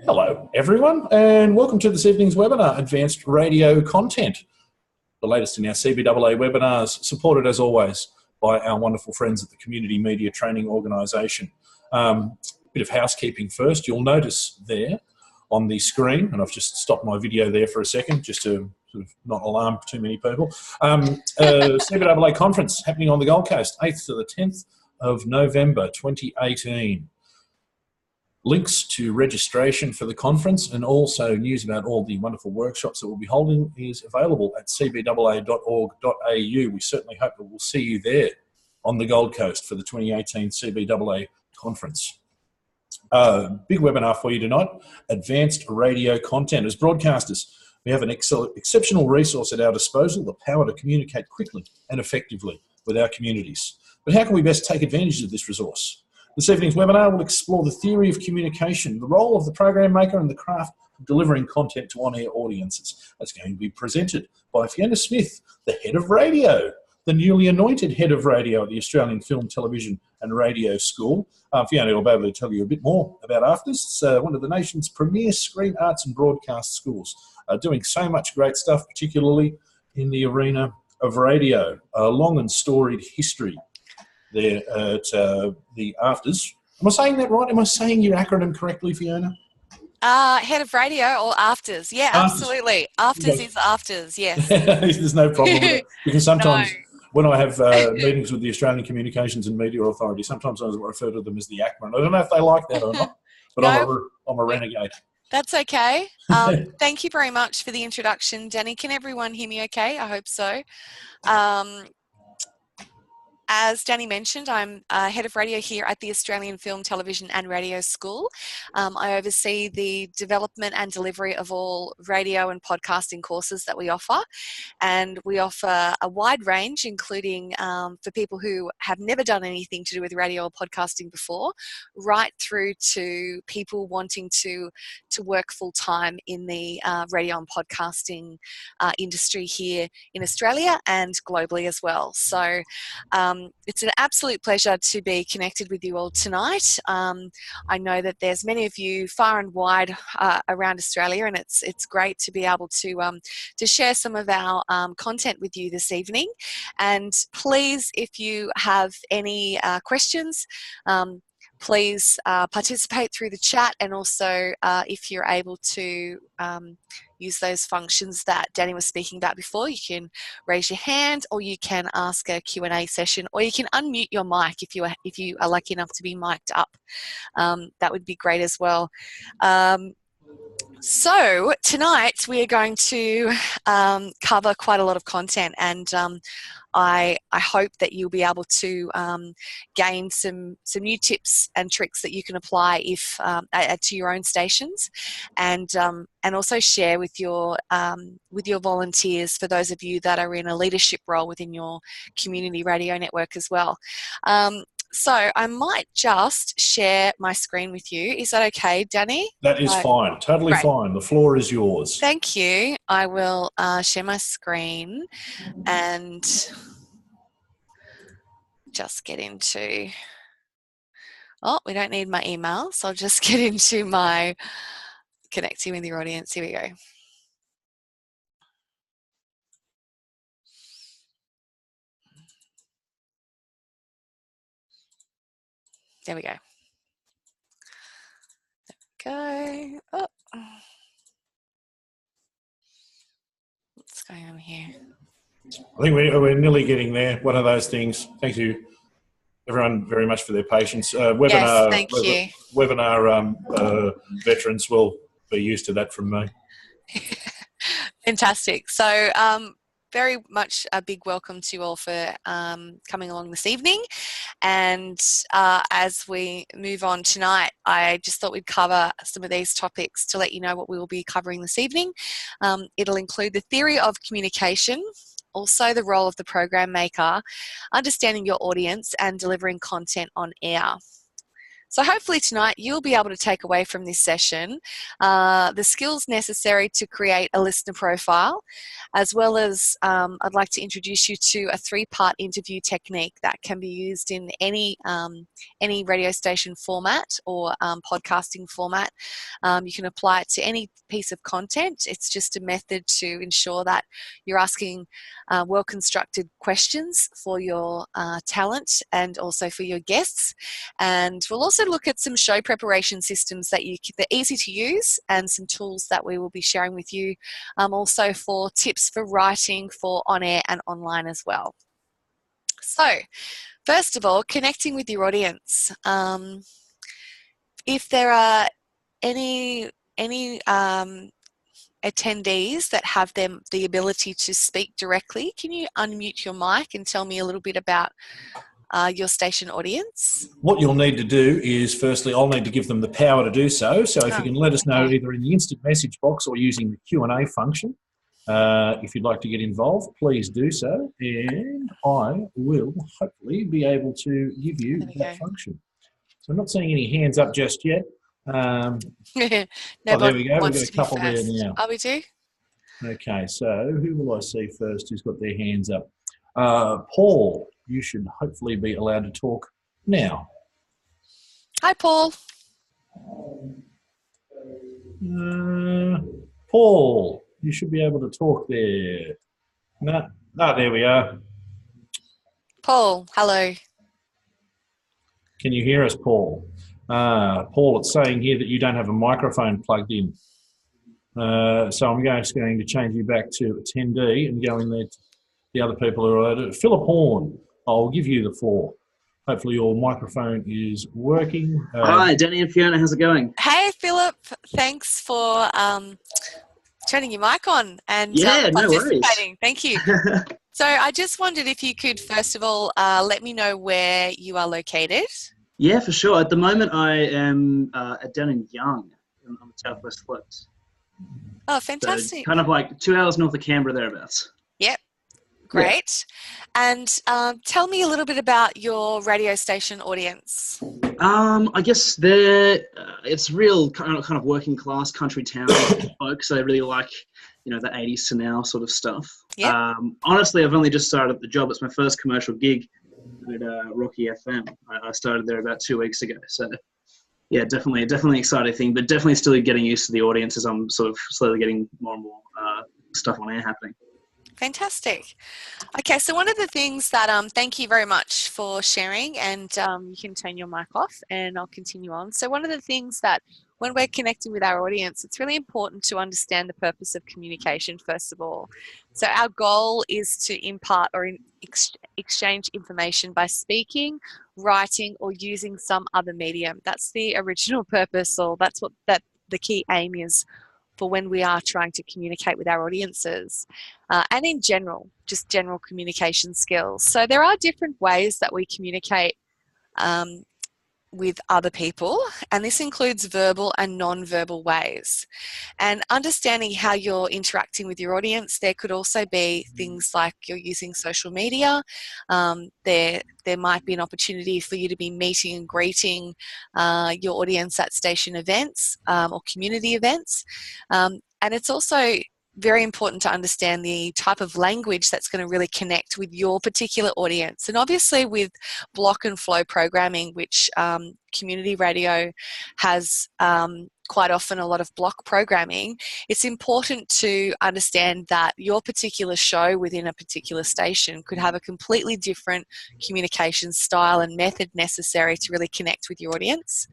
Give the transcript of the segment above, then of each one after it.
Hello everyone and welcome to this evening's webinar, Advanced Radio Content, the latest in our CBAA webinars, supported as always by our wonderful friends at the Community Media Training Organisation. Bit of housekeeping first. You'll notice there on the screen, and I've just stopped my video there for a second just to sort of not alarm too many people, CBAA conference happening on the Gold Coast, 8th to the 10th of November 2018. Links to registration for the conference and also news about all the wonderful workshops that we'll be holding is available at cbaa.org.au. We certainly hope that we'll see you there on the Gold Coast for the 2018 CBAA conference. Big webinar for you tonight, Advanced Radio Content. As broadcasters, we have an exceptional resource at our disposal, the power to communicate quickly and effectively with our communities. But how can we best take advantage of this resource? This evening's webinar will explore the theory of communication, the role of the program maker and the craft of delivering content to on-air audiences. That's going to be presented by Fyona Smith, the head of radio, the newly anointed head of radio at the Australian Film, Television and Radio School. Fyona will be able to tell you a bit more about AFTRS. It's one of the nation's premier screen arts and broadcast schools, doing so much great stuff, particularly in the arena of radio. A long and storied history there at the AFTRS. Am I saying that right? Am I saying your acronym correctly, Fyona? Head of radio or AFTRS? Yeah, absolutely. AFTRS is AFTRS, yes. There's no problem with it. Because sometimes when I have meetings with the Australian Communications and Media Authority, sometimes I refer to them as the acronym. I don't know if they like that or not, but I'm a renegade. That's okay. Thank you very much for the introduction, Danny. Can everyone hear me okay? I hope so. As Danny mentioned, I'm head of radio here at the Australian Film, Television and Radio School. I oversee the development and delivery of all radio and podcasting courses that we offer. And we offer a wide range, including for people who have never done anything to do with radio or podcasting before, right through to people wanting to work full-time in the radio and podcasting industry here in Australia and globally as well. So it's an absolute pleasure to be connected with you all tonight. I know that there's many of you far and wide around Australia, and it's great to be able to share some of our content with you this evening. And please, if you have any questions, please participate through the chat, and also if you're able to use those functions that Danny was speaking about before, you can raise your hand, or you can ask a Q&A session, or you can unmute your mic if you are lucky enough to be mic'd up. That would be great as well. So tonight we are going to cover quite a lot of content, and I hope that you'll be able to gain some new tips and tricks that you can apply to your own stations, and also share with your volunteers, for those of you that are in a leadership role within your community radio network as well. So I might just share my screen with you. Is that okay, Danny? That is fine. Totally fine. The floor is yours. Thank you. I will share my screen and just get into... Oh, we don't need my email, so I'll just get into my connecting with your audience. Here we go. There we go. Oh. What's going on here? I think we're nearly getting there. One of those things. Thank you, everyone, very much for their patience. Yes, thank you. Webinar veterans will be used to that from me. Fantastic. So very much a big welcome to you all for coming along this evening. And as we move on tonight, I just thought we'd cover some of these topics to let you know what we will be covering this evening. It'll include the theory of communication, also the role of the program maker, understanding your audience, and delivering content on air. So hopefully tonight you'll be able to take away from this session the skills necessary to create a listener profile, as well as I'd like to introduce you to a 3-part interview technique that can be used in any radio station format or podcasting format. You can apply it to any piece of content. It's just a method to ensure that you're asking well-constructed questions for your talent and also for your guests. And we'll also look at some show preparation systems that they're easy to use, and some tools that we will be sharing with you also for tips for writing for on-air and online as well. So first of all, connecting with your audience. If there are any attendees that have the ability to speak directly, can you unmute your mic and tell me a little bit about your station audience? What you'll need to do is, firstly, I'll need to give them the power to do so. So if you can let us know either in the instant message box or using the Q&A function, if you'd like to get involved, please do so, and I will hopefully be able to give you that function. So I'm not seeing any hands up just yet. No, there we go. We've got a couple there now. Oh, we do? Okay, so who will I see first who's got their hands up? Paul, you should hopefully be allowed to talk now. Hi, Paul. Paul, you should be able to talk there. No, there we are. Paul, hello. Can you hear us, Paul? Paul, it's saying here that you don't have a microphone plugged in. So I'm just going to change you back to attendee and go in there to the other people who are Philip Horn. I'll give you the floor. Hopefully your microphone is working. Hi, Danny and Fiona. How's it going? Hey, Philip. Thanks for turning your mic on and participating. No worries. Thank you. So I just wondered if you could, first of all, let me know where you are located. Yeah, for sure. At the moment, I am down in Young on the southwest slopes. Oh, fantastic. So kind of like 2 hours north of Canberra, thereabouts. Yep. Great. Yeah. And tell me a little bit about your radio station audience. I guess it's real kind of working class country town folks. So they really like, the 80s to now sort of stuff. Yep. Honestly, I've only just started the job. It's my first commercial gig at Rocky FM. I started there about 2 weeks ago. So yeah, definitely an exciting thing, but definitely still getting used to the audience as I'm sort of slowly getting more and more stuff on air happening. Fantastic. Okay, so one of the things that, thank you very much for sharing, and you can turn your mic off and I'll continue on. So one of the things that when we're connecting with our audience, it's really important to understand the purpose of communication, first of all. So our goal is to impart or exchange information by speaking, writing, or using some other medium. That's the original purpose, or that's what the key aim is for when we are trying to communicate with our audiences, and in general, just general communication skills. So there are different ways that we communicate with other people, and this includes verbal and non-verbal ways. And understanding how you're interacting with your audience, there could also be things like you're using social media. There might be an opportunity for you to be meeting and greeting your audience at station events or community events. And it's also very important to understand the type of language that's going to really connect with your particular audience. And obviously with block and flow programming, which community radio has quite often a lot of block programming, it's important to understand that your particular show within a particular station could have a completely different communication style and method necessary to really connect with your audience.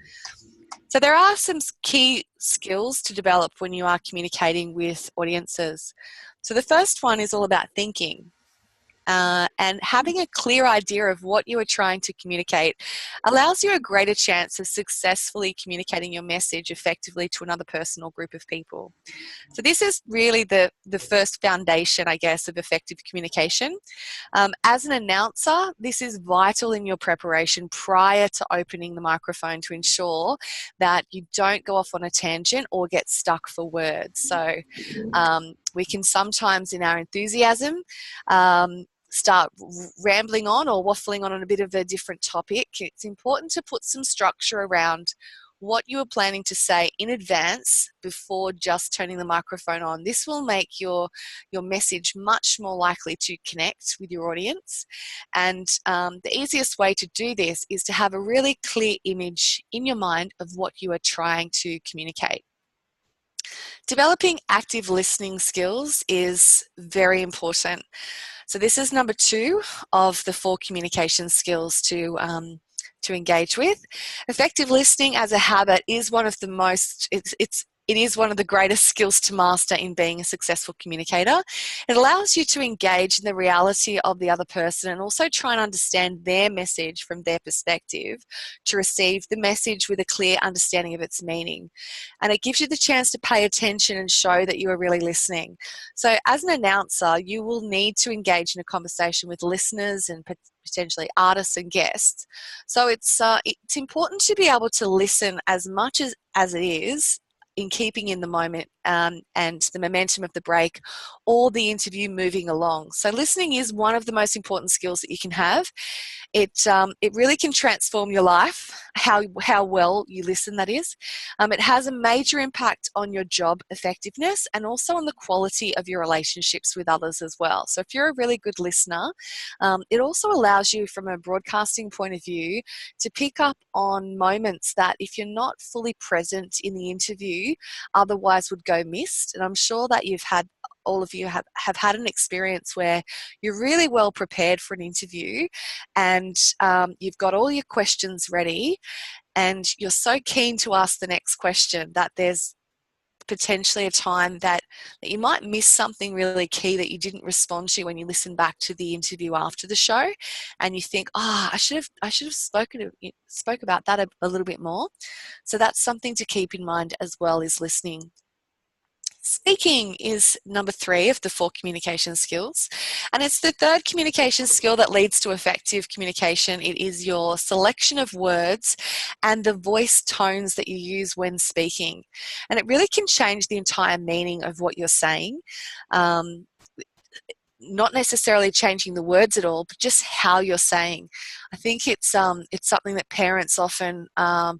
So there are some key skills to develop when you are communicating with audiences. So the first one is all about thinking. And having a clear idea of what you are trying to communicate allows you a greater chance of successfully communicating your message effectively to another person or group of people. So this is really the first foundation, I guess, of effective communication. As an announcer, this is vital in your preparation prior to opening the microphone to ensure that you don't go off on a tangent or get stuck for words. So we can sometimes, in our enthusiasm, start rambling on or waffling on a bit of a different topic, it's important to put some structure around what you are planning to say in advance before just turning the microphone on. This will make your message much more likely to connect with your audience. And the easiest way to do this is to have a really clear image in your mind of what you are trying to communicate. Developing active listening skills is very important. So this is number 2 of the 4 communication skills to engage with. Effective listening as a habit is one of the most, it is one of the greatest skills to master in being a successful communicator. It allows you to engage in the reality of the other person and also try and understand their message from their perspective to receive the message with a clear understanding of its meaning. And it gives you the chance to pay attention and show that you are really listening. So as an announcer, you will need to engage in a conversation with listeners and potentially artists and guests. So it's important to be able to listen as much as it is in keeping in the moment and the momentum of the break or the interview moving along. So listening is one of the most important skills that you can have. It really can transform your life, how well you listen, that is. It has a major impact on your job effectiveness and also on the quality of your relationships with others as well. So if you're a really good listener, it also allows you from a broadcasting point of view to pick up on moments that if you're not fully present in the interview, otherwise would go missed. And I'm sure that all of you have had an experience where you're really well prepared for an interview and you've got all your questions ready and you're so keen to ask the next question that there's potentially a time that you might miss something really key that you didn't respond to when you listen back to the interview after the show, and you think, I should have spoke about that a little bit more. So that's something to keep in mind as well, is listening. Speaking is number 3 of the 4 communication skills, and it's the 3rd communication skill that leads to effective communication. It is your selection of words and the voice tones that you use when speaking, and it really can change the entire meaning of what you're saying. Not necessarily changing the words at all, but just how you're saying. I think it's something that parents often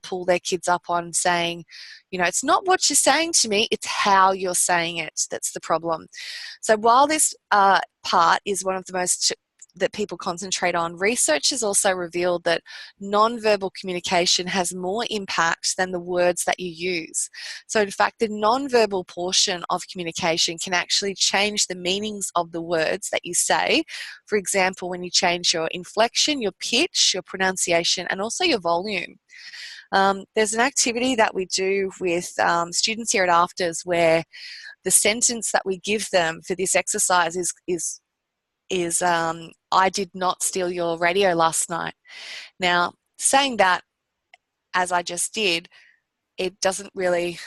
pull their kids up on, saying, it's not what you're saying to me, it's how you're saying it that's the problem. So while this part is one of the most that people concentrate on, research has also revealed that non-verbal communication has more impact than the words that you use. So in fact, the non-verbal portion of communication can actually change the meanings of the words that you say. For example, when you change your inflection, your pitch, your pronunciation, and also your volume. There's an activity that we do with students here at AFTRS where the sentence that we give them for this exercise is I did not steal your radio last night. Now, saying that as I just did, it doesn't really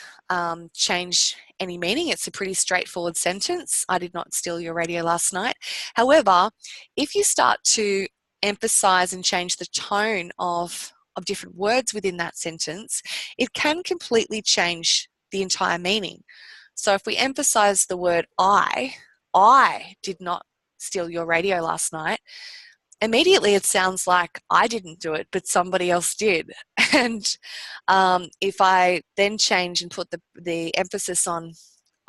change any meaning. It's a pretty straightforward sentence. I did not steal your radio last night. However, if you start to emphasize and change the tone of different words within that sentence, it can completely change the entire meaning. So if we emphasize the word I did not steal your radio last night, immediately it sounds like I didn't do it, but somebody else did. And if I then change and put the emphasis on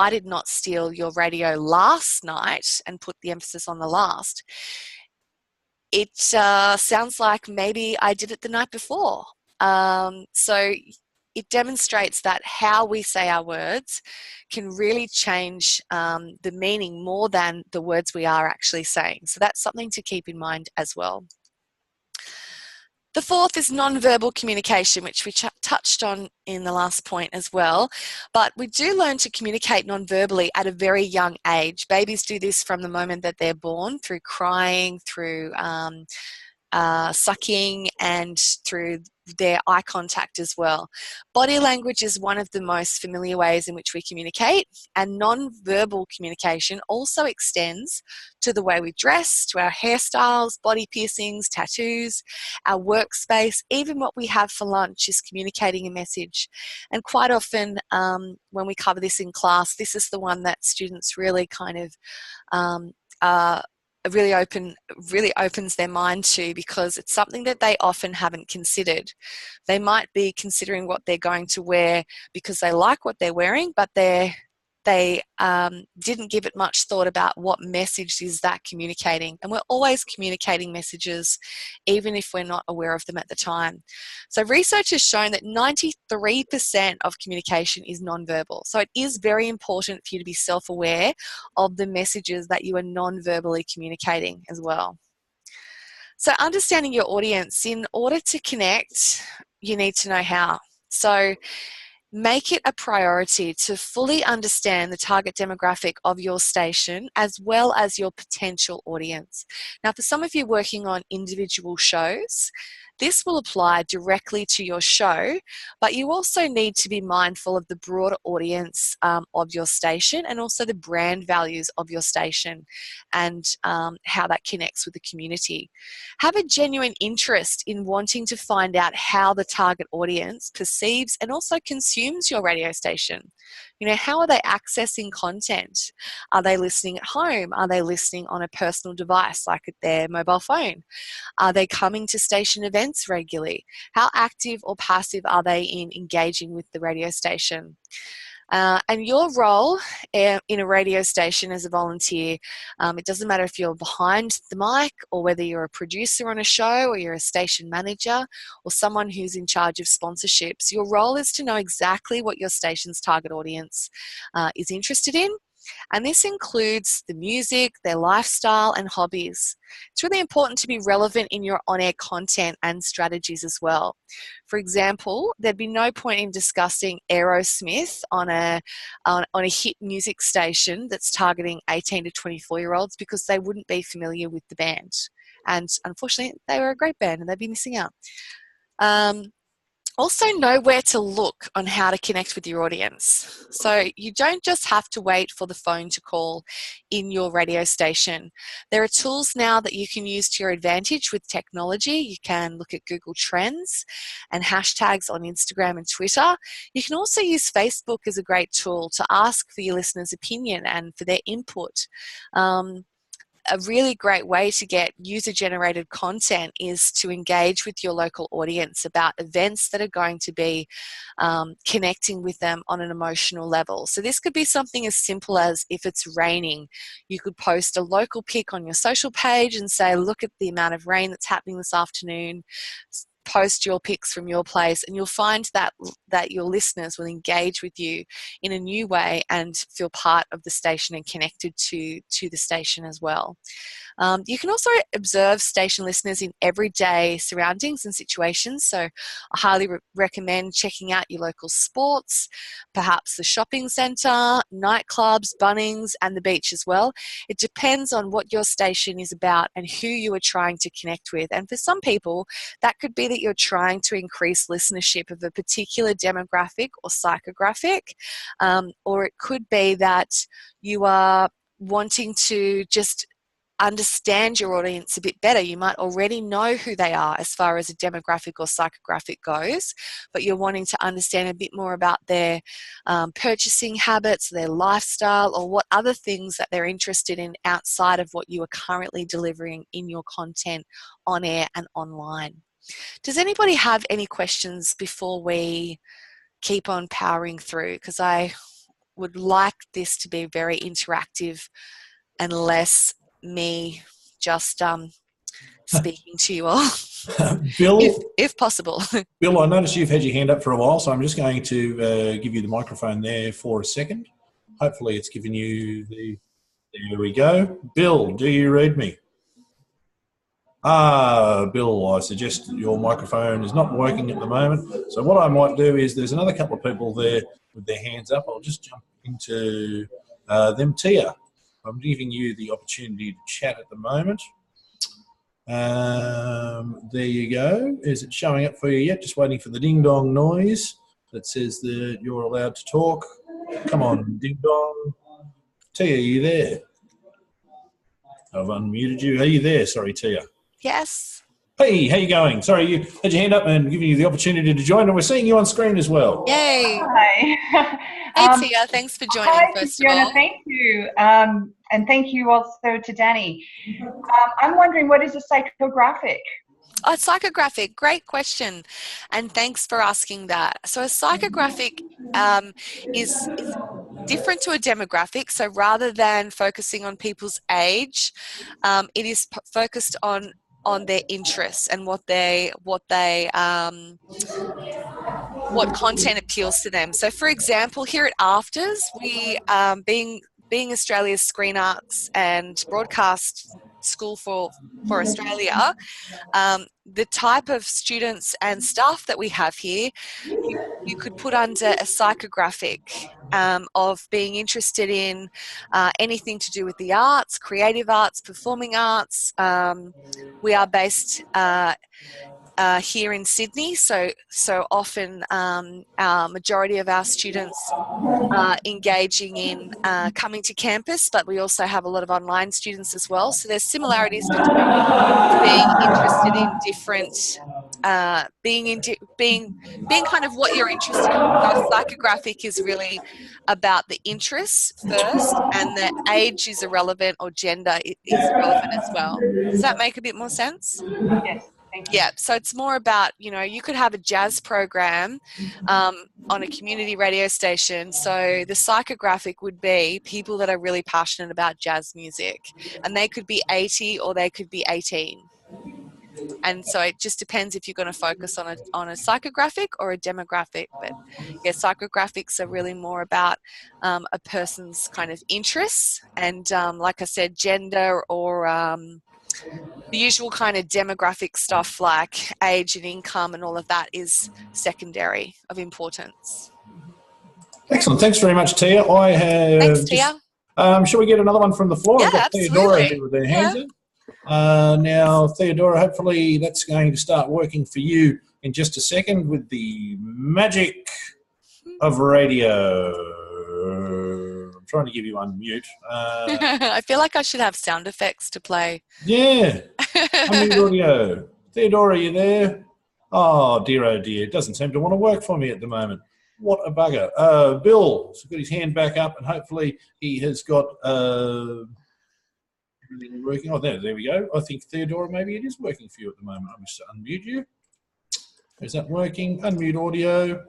I did not steal your radio last night and put the emphasis on the last, it sounds like maybe I did it the night before. So it demonstrates that how we say our words can really change the meaning more than the words we are actually saying. So that's something to keep in mind as well. The 4th is non-verbal communication, which we touched on in the last point as well. But we do learn to communicate non-verbally at a very young age. Babies do this from the moment that they're born, through crying, through sucking, and through their eye contact as well. Body language is one of the most familiar ways in which we communicate, and non-verbal communication also extends to the way we dress, to our hairstyles, body piercings, tattoos, our workspace, even what we have for lunch is communicating a message. And quite often when we cover this in class, this is the one that students really kind of really opens their mind to, because it's something that they often haven't considered. They might be considering what they're going to wear because they like what they're wearing, but they didn't give it much thought about what message is that communicating. And we're always communicating messages, even if we're not aware of them at the time. So research has shown that 93% of communication is nonverbal. So it is very important for you to be self-aware of the messages that you are non-verbally communicating as well. So understanding your audience, in order to connect, you need to know how. So make it a priority to fully understand the target demographic of your station as well as your potential audience. Now, for some of you working on individual shows, this will apply directly to your show, but you also need to be mindful of the broader audience of your station, and also the brand values of your station, and how that connects with the community. Have a genuine interest in wanting to find out how the target audience perceives and also consumes your radio station. You know, how are they accessing content? Are they listening at home? Are they listening on a personal device like their mobile phone? Are they coming to station events regularly? How active or passive are they in engaging with the radio station? And your role in a radio station as a volunteer, it doesn't matter if you're behind the mic or whether you're a producer on a show or you're a station manager or someone who's in charge of sponsorships. Your role is to know exactly what your station's target audience is interested in. And this includes the music, their lifestyle and hobbies. It's really important to be relevant in your on-air content and strategies as well. For example, there'd be no point in discussing Aerosmith on a hit music station that's targeting 18 to 24-year-olds because they wouldn't be familiar with the band. And unfortunately, they were a great band and they'd be missing out. Also know where to look on how to connect with your audience. So you don't just have to wait for the phone to call in your radio station. There are tools now that you can use to your advantage with technology. You can look at Google Trends and hashtags on Instagram and Twitter. You can also use Facebook as a great tool to ask for your listeners' opinion and for their input. A really great way to get user-generated content is to engage with your local audience about events that are going to be connecting with them on an emotional level. So this could be something as simple as, if it's raining, you could post a local pic on your social page and say, look at the amount of rain that's happening this afternoon. Post your pics from your place, and you'll find that your listeners will engage with you in a new way and feel part of the station and connected to the station as well. You can also observe station listeners in everyday surroundings and situations. So I highly recommend checking out your local sports, perhaps the shopping centre, nightclubs, Bunnings and the beach as well. It depends on what your station is about and who you are trying to connect with. And for some people, that could be that you're trying to increase listenership of a particular demographic or psychographic, or it could be that you are wanting to just understand your audience a bit better. You might already know who they are as far as a demographic or psychographic goes, but you're wanting to understand a bit more about their purchasing habits, their lifestyle, or what other things that they're interested in outside of what you are currently delivering in your content on air and online. Does anybody have any questions before we keep on powering through? Because I would like this to be very interactive and less me just speaking to you all, Bill, if possible. Bill, I noticed you've had your hand up for a while, so I'm just going to give you the microphone there for a second. Hopefully it's given you the... There we go. Bill, do you read me? Bill, I suggest your microphone is not working at the moment. So what I might do is, there's another couple of people there with their hands up. I'll just jump into them. Tia, I'm giving you the opportunity to chat at the moment. There you go. Is it showing up for you yet? Just waiting for the ding-dong noise that says that you're allowed to talk. Come on, ding-dong. Tia, are you there? I've unmuted you. Are you there? Sorry, Tia. Yes. Hey, how you going? Sorry, you had your hand up and giving you the opportunity to join, and we're seeing you on screen as well. Yay. Hi. Hey, Tia, thanks for joining, Hi, first of Fyona, all. thank you. And thank you also to Danny. I'm wondering, what is a psychographic? Oh, psychographic, great question. And thanks for asking that. So a psychographic is different to a demographic. So rather than focusing on people's age, it is focused on their interests and what content appeals to them. So for example, here at AFTRS, we being Australia's Screen Arts and Broadcast School for Australia, the type of students and staff that we have here, you could put under a psychographic of being interested in anything to do with the arts, creative arts, performing arts. We are based here in Sydney, so often our majority of our students are engaging in coming to campus, but we also have a lot of online students as well. So there's similarities between being interested in different, being kind of what you're interested in. So a psychographic is really about the interests first, and the age is irrelevant, or gender is irrelevant as well. Does that make a bit more sense? Yes, thank you. Yeah, so it's more about, you could have a jazz program on a community radio station. So the psychographic would be people that are really passionate about jazz music, and they could be 80 or they could be 18. And so it just depends if you're going to focus on a psychographic or a demographic. But yeah, psychographics are really more about a person's kind of interests, and like I said, gender or the usual kind of demographic stuff like age and income and all of that is secondary of importance. Excellent. Thanks very much, Tia. I have. Thanks, Tia. Shall we get another one from the floor? Yeah, I've got absolutely. Theodora here with their hands in. Now, Theodora, hopefully that's going to start working for you in just a second with the magic of radio. I'm trying to give you unmute. I feel like I should have sound effects to play. Yeah. Unmute audio. Theodora, are you there? Oh, dear, it doesn't seem to want to work for me at the moment. What a bugger. Bill's got his hand back up, and hopefully he has got everything working. Oh, there we go. I think, Theodora, maybe it is working for you at the moment. I'm just going to unmute you. Is that working? Unmute audio.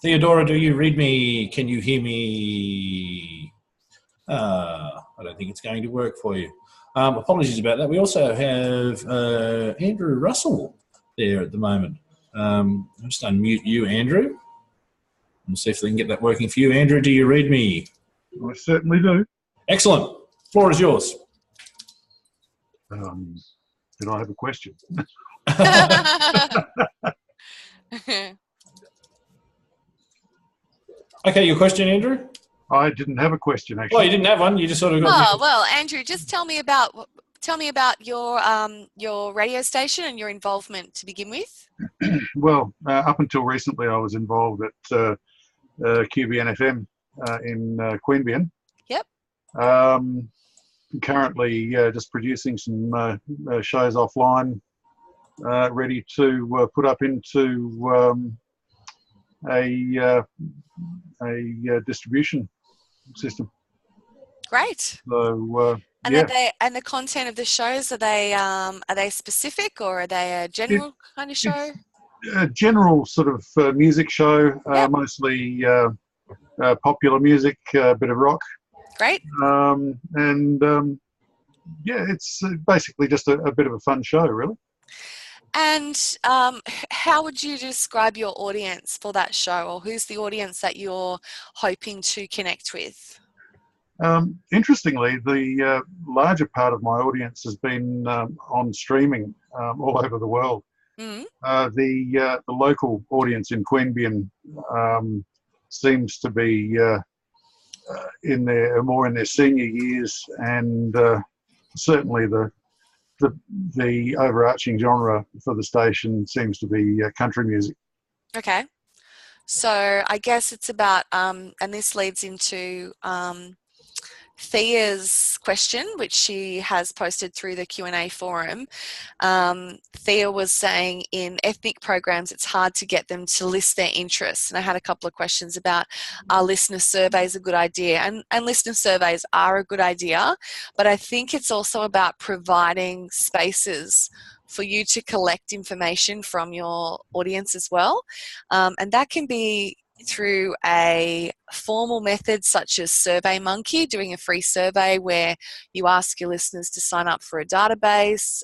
Theodora, do you read me? Can you hear me? I don't think it's going to work for you. Apologies about that. We also have Andrew Russell there at the moment. I'll just unmute you, Andrew, and see if they can get that working for you. Andrew, do you read me? I certainly do. Excellent. Floor is yours. Did I have a question? Okay, your question, Andrew? I didn't have a question, actually. Well, you didn't have one. You just sort of got... Oh, well, Andrew, just tell me about your radio station and your involvement to begin with. Well, up until recently, I was involved at QBN-FM in Queanbeyan. Yep. Currently, just producing some shows offline, ready to put up into a distribution system. Great. So, and yeah. are the content of the shows, are they specific, or are they a general kind of show? A general sort of music show, Yep. mostly popular music, a bit of rock. Great. Yeah, it's basically just a bit of a fun show, really. And how would you describe your audience for that show, or who's the audience that you're hoping to connect with? Interestingly, the larger part of my audience has been on streaming all over the world. Mm-hmm. The local audience in Queanbeyan seems to be more in their senior years, and certainly the overarching genre for the station seems to be country music. Okay. So I guess it's about, and this leads into Thea's question, which she has posted through the Q&A forum. Thea was saying in ethnic programs, it's hard to get them to list their interests. And I had a couple of questions about, are listener surveys a good idea? And listener surveys are a good idea, but I think it's also about providing spaces for you to collect information from your audience as well. And that can be through a formal method such as SurveyMonkey, doing a free survey where you ask your listeners to sign up for a database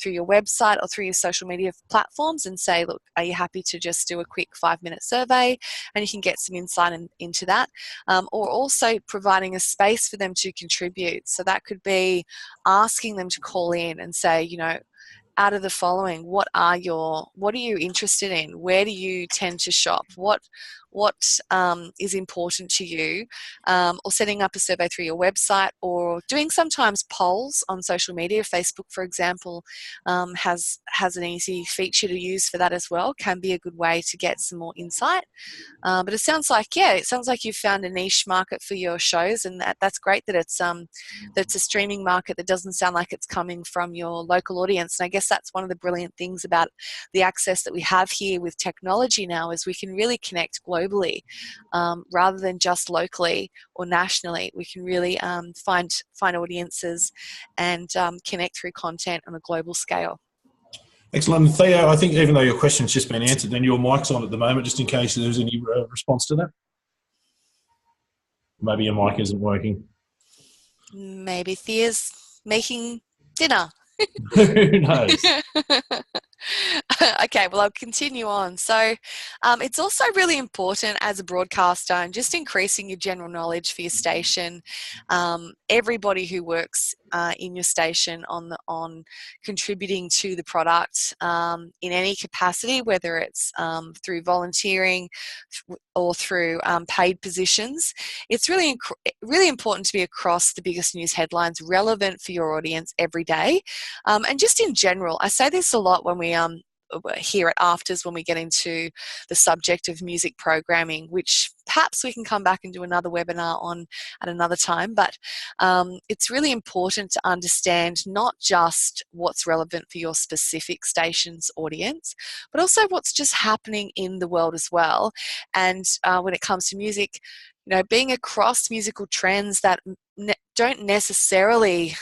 through your website or through your social media platforms and say, look, are you happy to just do a quick 5-minute survey? And you can get some insight into that. Or also providing a space for them to contribute. So that could be asking them to call in and say, you know, out of the following, what are you interested in? Where do you tend to shop? What is important to you? Or setting up a survey through your website, or doing sometimes polls on social media. Facebook, for example, has an easy feature to use for that as well. Can be a good way to get some more insight. But it sounds like you've found a niche market for your shows, and that's great that it's a streaming market that doesn't sound like it's coming from your local audience. And I guess that's one of the brilliant things about the access that we have here with technology now, is we can really connect globally rather than just locally or nationally. We can really find audiences and connect through content on a global scale. Excellent. Theo, I think even though your question's just been answered, then your mic's on at the moment, just in case there's any response to that. Maybe your mic isn't working. Maybe Thea's making dinner. Who knows? Okay, well, I'll continue on. So it's also really important as a broadcaster, and just increasing your general knowledge for your station. Everybody who works in your station on contributing to the product in any capacity, whether it's through volunteering or through paid positions. It's really important to be across the biggest news headlines, relevant for your audience every day. And just in general, I say this a lot when we here at AFTRS, when we get into the subject of music programming, which perhaps we can come back and do another webinar on at another time. But it's really important to understand not just what's relevant for your specific station's audience, but also what's just happening in the world as well. And when it comes to music, you know, being across musical trends that don't necessarily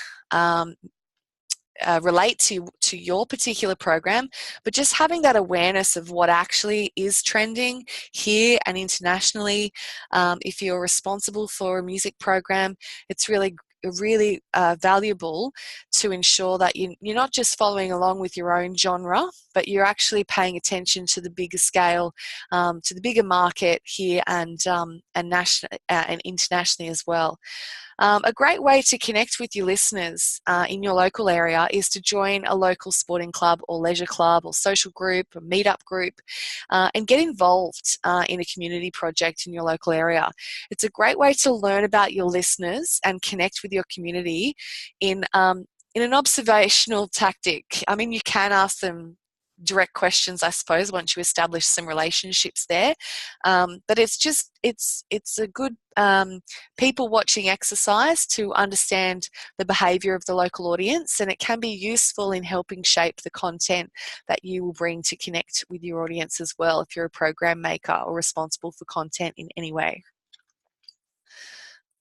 relate to your particular program, but just having that awareness of what actually is trending here and internationally. If you're responsible for a music program, it's really valuable to ensure that you're not just following along with your own genre, but you're actually paying attention to the bigger scale, to the bigger market here and national and internationally as well. A great way to connect with your listeners in your local area is to join a local sporting club or leisure club or social group or meetup group and get involved in a community project in your local area. It's a great way to learn about your listeners and connect with your community in an observational tactic. I mean, you can ask them direct questions, I suppose, once you establish some relationships there. But it's a good people watching exercise to understand the behaviour of the local audience, and it can be useful in helping shape the content that you will bring to connect with your audience as well, if you're a program maker or responsible for content in any way.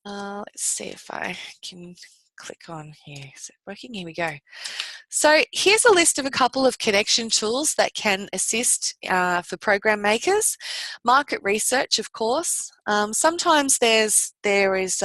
Let's see if I can click on here. Is it working? Here we go. So here's a list of a couple of connection tools that can assist for program makers. Market research, of course. Sometimes there is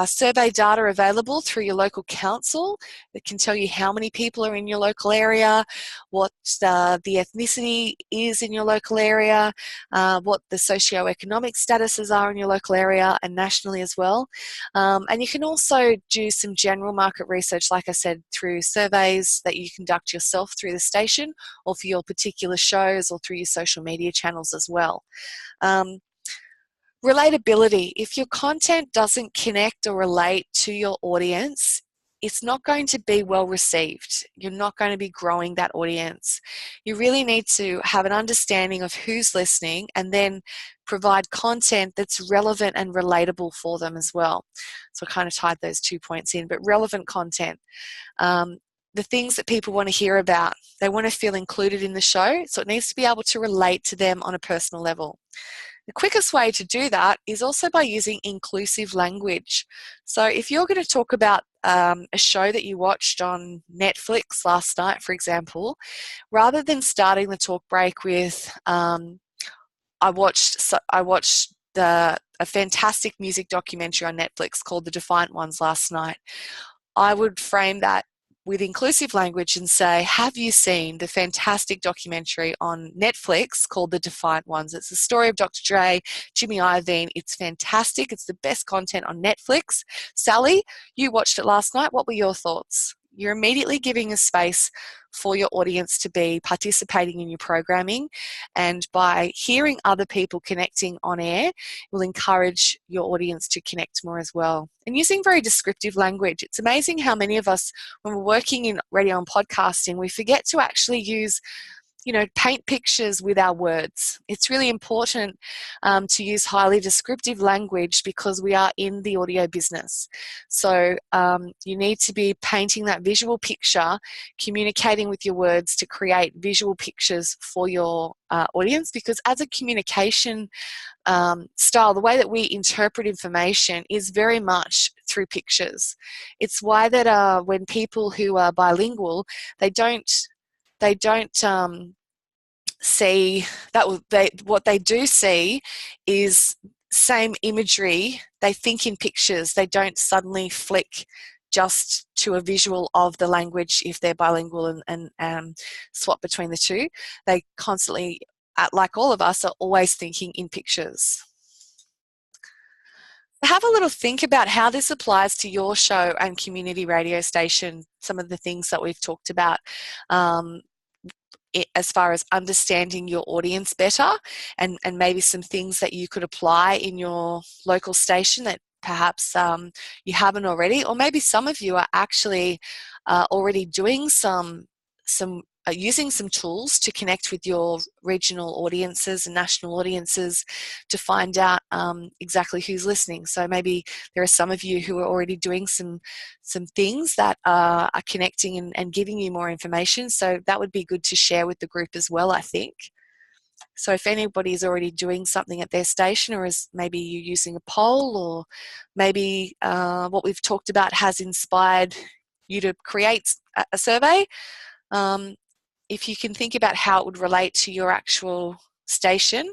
survey data available through your local council that can tell you how many people are in your local area, what the ethnicity is in your local area, what the socioeconomic statuses are in your local area and nationally as well. And you can also do some general market research, like I said, through surveys that you conduct yourself through the station or for your particular shows or through your social media channels as well. Relatability. If your content doesn't connect or relate to your audience, it's not going to be well received. You're not going to be growing that audience. You really need to have an understanding of who's listening and then provide content that's relevant and relatable for them as well. So I kind of tied those 2 points in, but relevant content. The things that people want to hear about, they want to feel included in the show, so it needs to be able to relate to them on a personal level. The quickest way to do that is also by using inclusive language. So if you're going to talk about a show that you watched on Netflix last night, for example, rather than starting the talk break with, I watched a fantastic music documentary on Netflix called The Defiant Ones last night, I would frame that with inclusive language and say, have you seen the fantastic documentary on Netflix called The Defiant Ones? It's the story of Dr. Dre, Jimmy Iovine. It's fantastic. It's the best content on Netflix. Sally, you watched it last night. What were your thoughts? You're immediately giving a space for your audience to be participating in your programming, and by hearing other people connecting on air will encourage your audience to connect more as well. And using very descriptive language, it's amazing how many of us, when we're working in radio and podcasting, we forget to actually use, paint pictures with our words. It's really important to use highly descriptive language because we are in the audio business. So you need to be painting that visual picture, communicating with your words to create visual pictures for your audience, because as a communication style, the way that we interpret information is very much through pictures. It's why that when people who are bilingual, they don't see that what they do see is same imagery. They think in pictures. They don't suddenly flick just to a visual of the language if they're bilingual and swap between the two. They constantly, like all of us, are always thinking in pictures. Have a little think about how this applies to your show and community radio station, some of the things that we've talked about as far as understanding your audience better, and maybe some things that you could apply in your local station that perhaps you haven't already, or maybe some of you are actually already doing using some tools to connect with your regional audiences and national audiences to find out exactly who's listening. So maybe there are some of you who are already doing some things that are connecting and giving you more information. So that would be good to share with the group as well, I think. So if anybody is already doing something at their station, or is maybe you're using a poll, or maybe what we've talked about has inspired you to create a survey, if you can think about how it would relate to your actual station,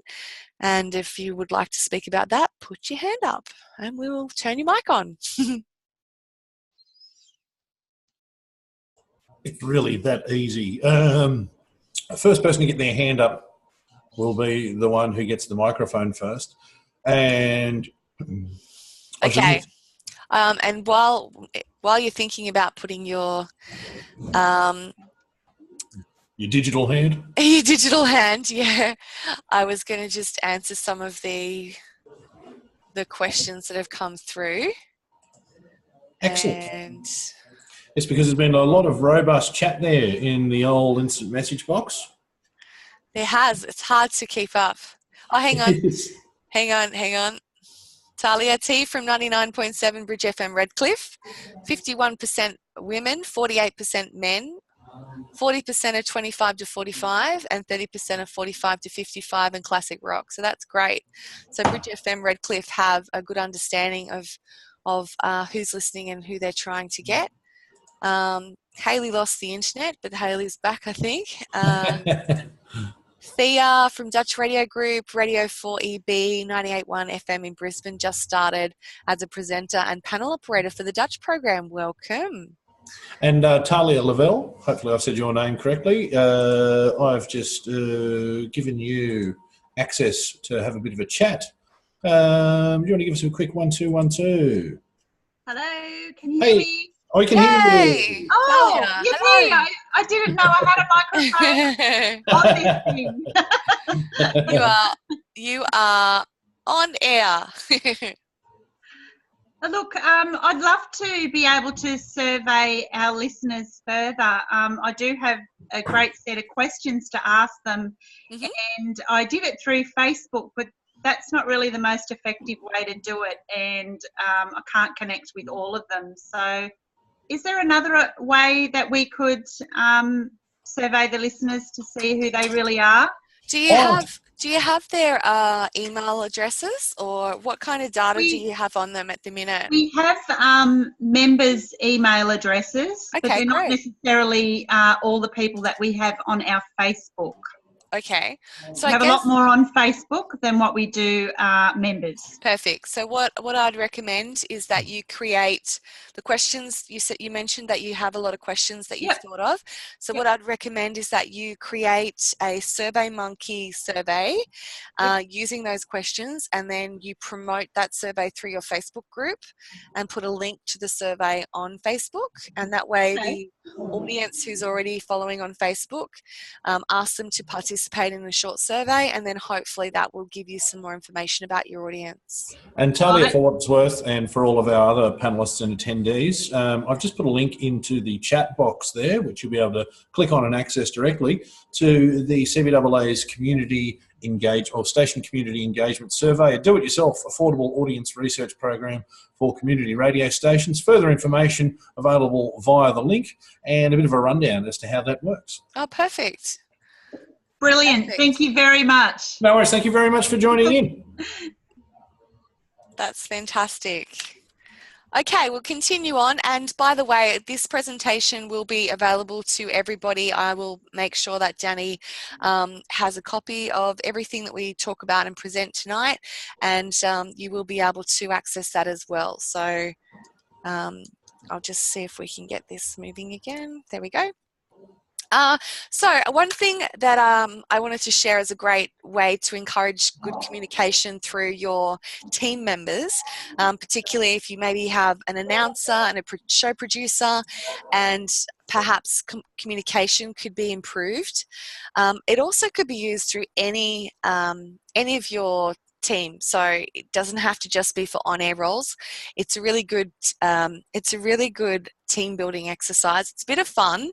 and if you would like to speak about that, put your hand up and we will turn your mic on. It's really that easy. First person to get their hand up will be the one who gets the microphone first. And okay. And while you're thinking about putting your digital hand? Your digital hand, yeah. I was going to just answer some of the questions that have come through. Excellent. And it's because there's been a lot of robust chat there in the old instant message box. There has. It's hard to keep up. Oh, hang on. hang on. Talia T from 99.7 Bridge FM Redcliffe. 51% women, 48% men. 40% are 25 to 45 and 30% are 45 to 55 and classic rock. So that's great. So Bridge FM Redcliffe have a good understanding of who's listening and who they're trying to get. Haley lost the internet, but Haley's back, I think. Thea from Dutch Radio Group, Radio 4EB, 98.1 FM in Brisbane, just started as a presenter and panel operator for the Dutch program. Welcome. And Talia Lavelle, hopefully I've said your name correctly. I've just given you access to have a bit of a chat. Do you want to give us a quick 1 2 1 2? Hello, can you hear me? Oh, you can hear me. Oh, you can. I didn't know I had a microphone on this thing. You are on air. Look, I'd love to be able to survey our listeners further. I do have a great set of questions to ask them, Mhm. and I did it through Facebook, but that's not really the most effective way to do it, and I can't connect with all of them. So is there another way that we could survey the listeners to see who they really are? Do you have their email addresses, or what kind of data do you have on them at the minute? We have members' email addresses, but Okay, they're not great. necessarily all the people that we have on our Facebook. Okay, so We I have a guess lot more on Facebook than what we do members. perfect. So what I'd recommend is that you create the questions. You mentioned that you have a lot of questions that you've Yep. thought of. So what I'd recommend is that you create a SurveyMonkey survey using those questions, and then you promote that survey through your Facebook group and put a link to the survey on Facebook, and that way Okay. the audience who's already following on Facebook, ask them to participate in a short survey, and then hopefully that will give you some more information about your audience. And Talia, for what it's worth, and for all of our other panellists and attendees, I've just put a link into the chat box there, which you'll be able to click on and access directly to the CBAA's community station community engagement survey, a do-it-yourself affordable audience research program for community radio stations. Further information available via the link, and a bit of a rundown as to how that works. Oh, perfect. Brilliant. Perfect. Thank you very much. No worries. Thank you very much for joining in. That's fantastic. Okay, we'll continue on. And by the way, this presentation will be available to everybody. I will make sure that Danny has a copy of everything that we talk about and present tonight, and you will be able to access that as well. So I'll just see if we can get this moving again. There we go. So one thing that I wanted to share as a great way to encourage good communication through your team members, particularly if you maybe have an announcer and a show producer, and perhaps communication could be improved. It also could be used through any of your team, so it doesn't have to just be for on-air roles. It's a really good team building exercise. It's a bit of fun,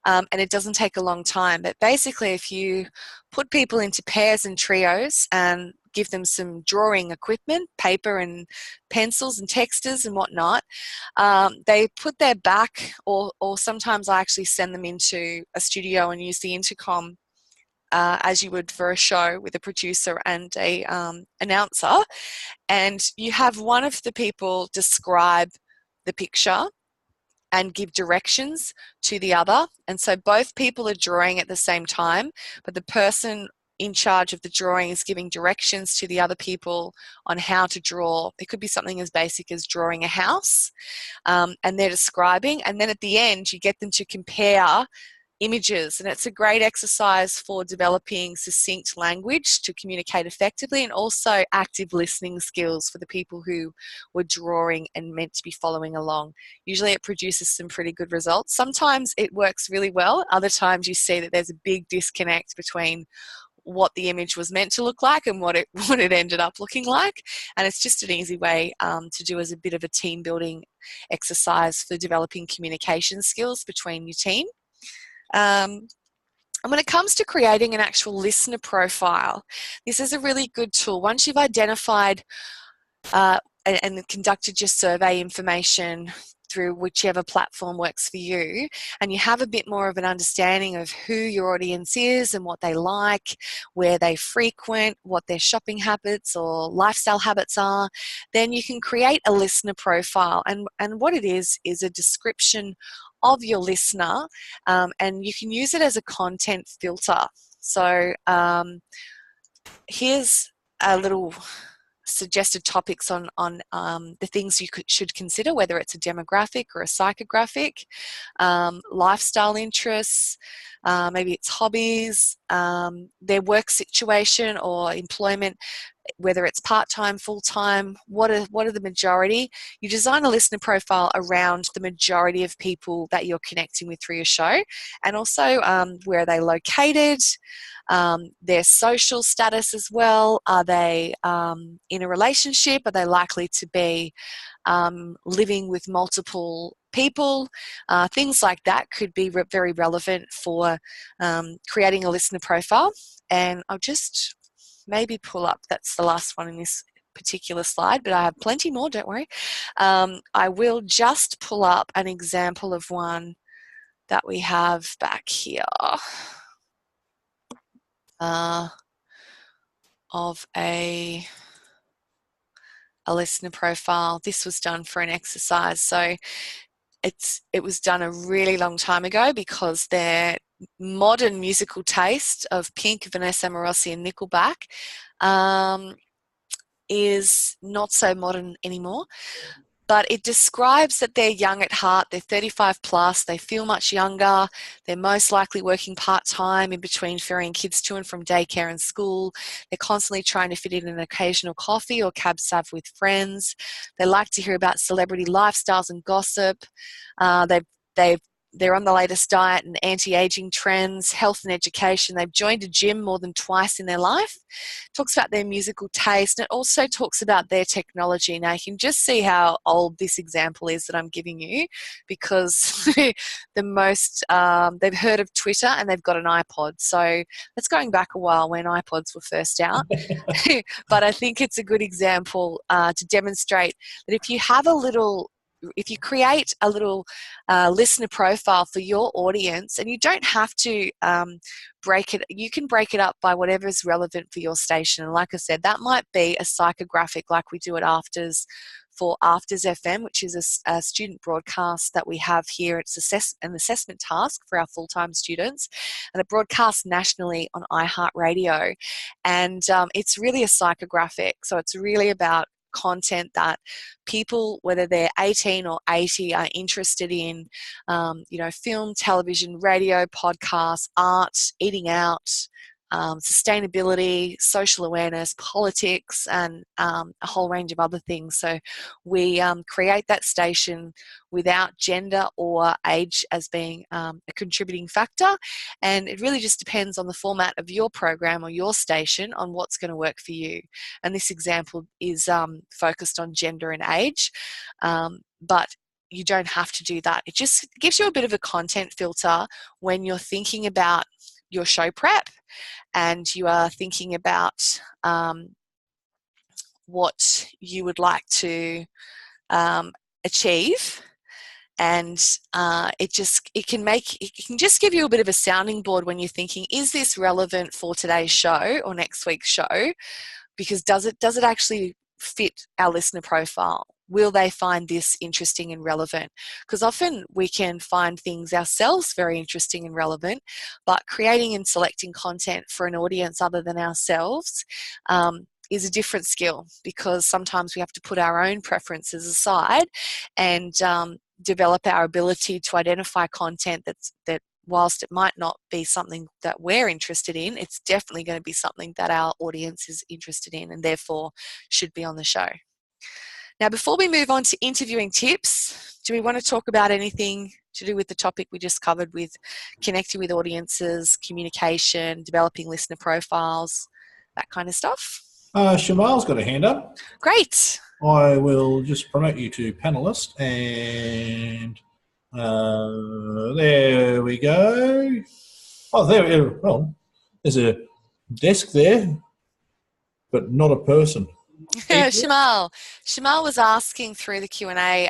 and it doesn't take a long time, but basically if you put people into pairs and trios and give them some drawing equipment, paper and pencils and texters and whatnot, they put their back, or sometimes I actually send them into a studio and use the intercom as you would for a show with a producer and a announcer, and you have one of the people describe the picture and give directions to the other, and so both people are drawing at the same time, but the person in charge of the drawing is giving directions to the other people on how to draw. It could be something as basic as drawing a house, and they're describing, and then at the end you get them to compare images, and it's a great exercise for developing succinct language to communicate effectively, and also active listening skills for the people who were drawing and meant to be following along. Usually it produces some pretty good results. Sometimes it works really well, other times you see that there's a big disconnect between what the image was meant to look like and what it ended up looking like, and it's just an easy way to do as a bit of a team building exercise for developing communication skills between your team. And when it comes to creating an actual listener profile, this is a really good tool. Once you've identified and conducted your survey information through whichever platform works for you, and you have a bit more of an understanding of who your audience is and what they like, where they frequent, what their shopping habits or lifestyle habits are, then you can create a listener profile. And what it is a description of your listener, and you can use it as a content filter. So here's a little suggested topics on the things you should consider, whether it's a demographic or a psychographic, lifestyle interests, maybe it's hobbies, their work situation or employment, whether it's part-time, full-time, what are the majority. You design a listener profile around the majority of people that you're connecting with through your show, and also where are they located, their social status as well. Are they in a relationship? Are they likely to be living with multiple people? Things like that could be very relevant for creating a listener profile. And I'll just maybe pull up, that's the last one in this particular slide, but I have plenty more, don't worry. I will just pull up an example of one that we have back here of a listener profile. This was done for an exercise, so it was done a really long time ago because their modern musical taste of Pink, Vanessa Morosi and Nickelback is not so modern anymore. But it describes that they're young at heart, they're 35 plus, they feel much younger, they're most likely working part-time in between ferrying kids to and from daycare and school, they're constantly trying to fit in an occasional coffee or cab sav with friends, they like to hear about celebrity lifestyles and gossip, they're on the latest diet and anti-aging trends, health and education. They've joined a gym more than twice in their life. It talks about their musical taste, and it also talks about their technology. Now, you can just see how old this example is that I'm giving you, because they've heard of Twitter and they've got an iPod. So that's going back a while when iPods were first out. But I think it's a good example to demonstrate that if you create a little listener profile for your audience, and you don't have to you can break it up by whatever is relevant for your station. And like I said, that might be a psychographic like we do at AFTRS for AFTRS FM, which is a student broadcast that we have here. It's an assessment task for our full-time students, and it broadcasts nationally on iHeartRadio. And it's really a psychographic, so it's really about content that people, whether they're 18 or 80, are interested in, film, television, radio, podcasts, art, eating out, sustainability, social awareness, politics, and a whole range of other things. So we create that station without gender or age as being a contributing factor, and it really just depends on the format of your program or your station on what's going to work for you. And this example is focused on gender and age, but you don't have to do that. It just gives you a bit of a content filter when you're thinking about your show prep and you are thinking about what you would like to achieve. And it can just give you a bit of a sounding board when you're thinking, is this relevant for today's show or next week's show? Because does it actually fit our listener profile? Will they find this interesting and relevant? Because often we can find things ourselves very interesting and relevant, but creating and selecting content for an audience other than ourselves is a different skill, because sometimes we have to put our own preferences aside and develop our ability to identify content that whilst it might not be something that we're interested in, it's definitely going to be something that our audience is interested in and therefore should be on the show. Now, before we move on to interviewing tips, do we want to talk about anything to do with the topic we just covered with connecting with audiences, communication, developing listener profiles, that kind of stuff? Shamal's got a hand up. Great. I will just promote you to panelist, and there we go. Oh, well, there's a desk there, but not a person. Shamal was asking through the Q&A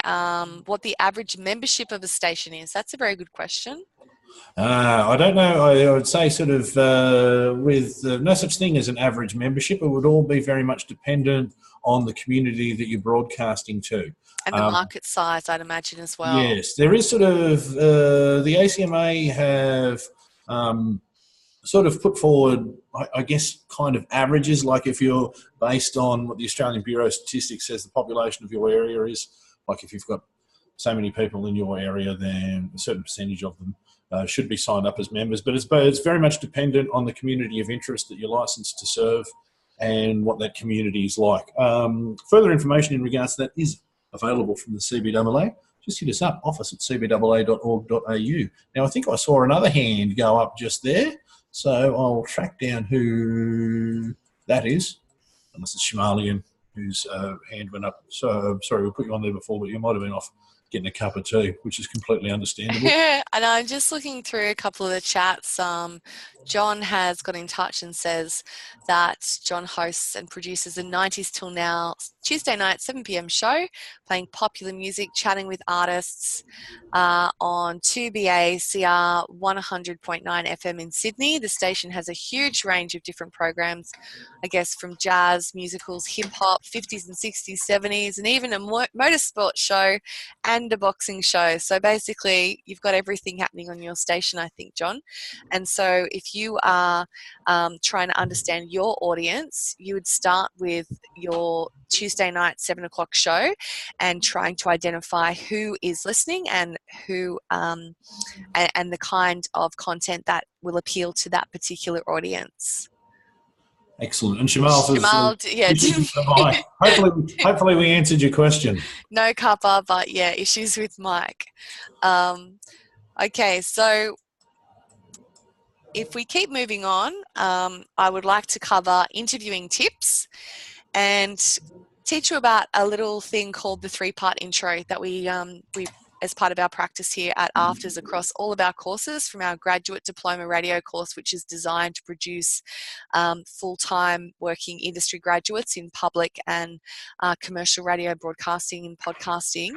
what the average membership of a station is. That's a very good question. I don't know. I would say sort of with no such thing as an average membership. It would all be very much dependent on the community that you're broadcasting to. And the market size, I'd imagine, as well. Yes, there is sort of the ACMA have sort of put forward, I guess, kind of averages, like if you're based on what the Australian Bureau of Statistics says the population of your area is, like if you've got so many people in your area, then a certain percentage of them should be signed up as members. But it's very much dependent on the community of interest that you're licensed to serve and what that community is like. Further information in regards to that is available from the CBAA. Just hit us up, office@cbaa.org.au. Now, I think I saw another hand go up just there, so I'll track down who that is, unless it's Shimalian whose hand went up. So, sorry, we put you on there before, but you might have been off getting a cup of tea, which is completely understandable. And I'm just looking through a couple of the chats. John has got in touch and says that John hosts and produces a 90s till now Tuesday night 7 p.m. show, playing popular music, chatting with artists on 2BA CR 100.9 FM in Sydney. The station has a huge range of different programs, I guess, from jazz, musicals, hip-hop, 50s and 60s, 70s, and even a motorsport show and a boxing show. So basically, you've got everything happening on your station, I think, John. And so if you are trying to understand your audience, you would start with your Tuesday night 7 o'clock show and trying to identify who is listening and who and the kind of content that will appeal to that particular audience. Excellent. And Shamal says, yeah. hopefully we answered your question. No cuppa, but yeah, issues with mic. Okay, so if we keep moving on, I would like to cover interviewing tips and teach you about a little thing called the 3-part intro that we as part of our practice here at AFTRS across all of our courses, from our graduate diploma radio course, which is designed to produce full-time working industry graduates in public and commercial radio broadcasting and podcasting,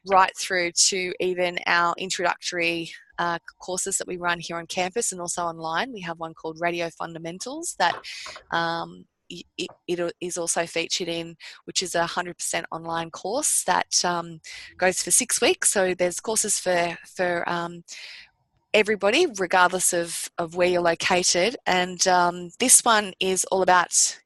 right through to even our introductory courses that we run here on campus and also online. We have one called Radio Fundamentals that it is also featured in, which is a 100% online course that goes for 6 weeks. So there's courses for everybody, regardless of where you're located. And this one is all about